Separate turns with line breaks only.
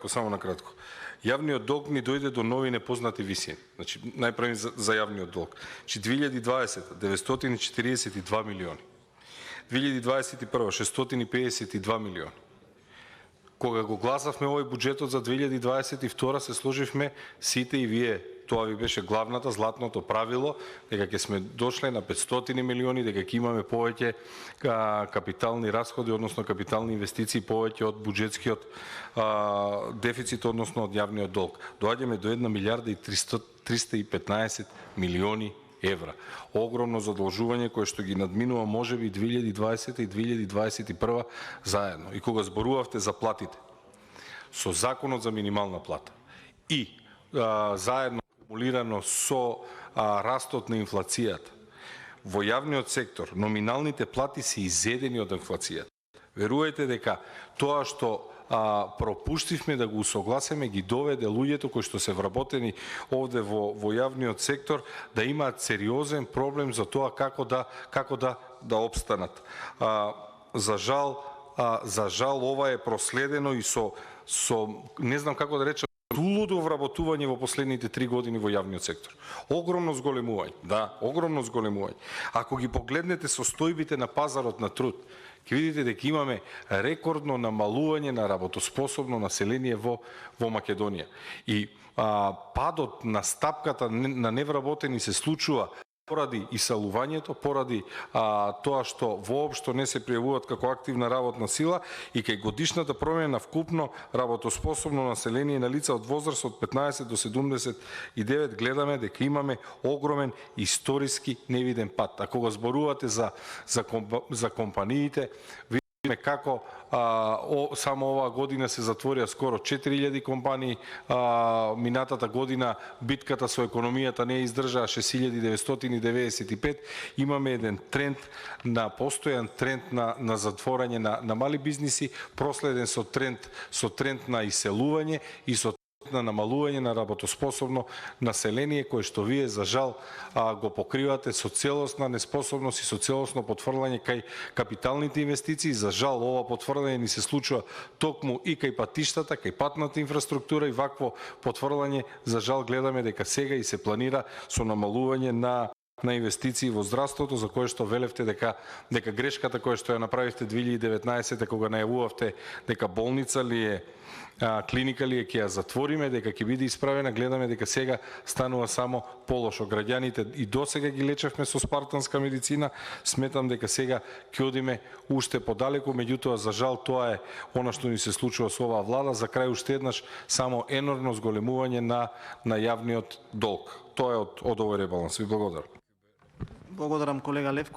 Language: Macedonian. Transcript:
Само накратко. Јавниот долг ни дојде до нови непознати висини. Значи, најпрви за јавниот долг. Значи, 2020 942 милиони. 2021 652 милиони. Кога го гласавме овој буџетот за 2022 се сложивме сите и вие, тоа ви беше главната, златното правило, дека ќе сме дошле на 500 милиони, дека ќе имаме повеќе капитални расходи, односно капитални инвестиции повеќе од буџетскиот дефицит, односно од јавниот долг. Доаѓаме до 1 милиарда и 315 милиони евра. Огромно задолжување кое што ги надминува можеби 2020 и 2021 заедно. И кога зборувавте за платите, со законот за минимална плата и заедно акумулирано со растот на инфлацијата, во јавниот сектор номиналните плати се изедени од инфлацијата. Верувајте дека тоа што пропуштивме да го усогласиме ги доведе луѓето кои што се вработени овде во јавниот сектор да имаат сериозен проблем за тоа како да опстанат. За жал ова е проследено и со не знам како да речам улудо вработување во последните 3 години во јавниот сектор. Огромно зголемување, да, огромно зголемување. Ако ги погледнете состојбите на пазарот на труд, ќе видите дека имаме рекордно намалување на работоспособно население во Македонија. И падот на стапката на невработени се случува поради исалувањето, поради тоа што воопшто не се пријавуваат како активна работна сила и кај годишната промена на вкупно работоспособно население на лица од возраст од 15 до 79 гледаме дека имаме огромен историски невиден пат. Ако го зборувате за компаниите, видиме како само оваа година се затворија скоро 4000 компании, минатата година битката со економијата не издржаа 6995, имаме еден тренд постојан тренд на затворање на мали бизниси, проследен со тренд на иселување и со на намалување на работоспособно население, кое што вие за жал го покривате со целосна неспособност и со целосно потврлање кај капиталните инвестиции. За жал ова потврлање ни се случува токму и кај патиштата, кај патната инфраструктура и вакво потврлање за жал гледаме дека сега и се планира со намалување на инвестиции во здравството, за кое што велевте дека грешката која што ја направивте 2019 кога најавувавте дека болница ли е, клиника ли е, ќе ја затвориме, дека ќе биде исправена, гледаме дека сега станува само полошо. Граѓаните и досега ги лечевме со спартанска медицина, сметам дека сега ќе одиме уште подалеку, меѓутоа за жал тоа е она што ни се случува со оваа влада. За крај уште еднаш само енормно зголемување на јавниот долг. Тоа е од овој ребаланс. Ви благодарам.
Благодарам колега Левко.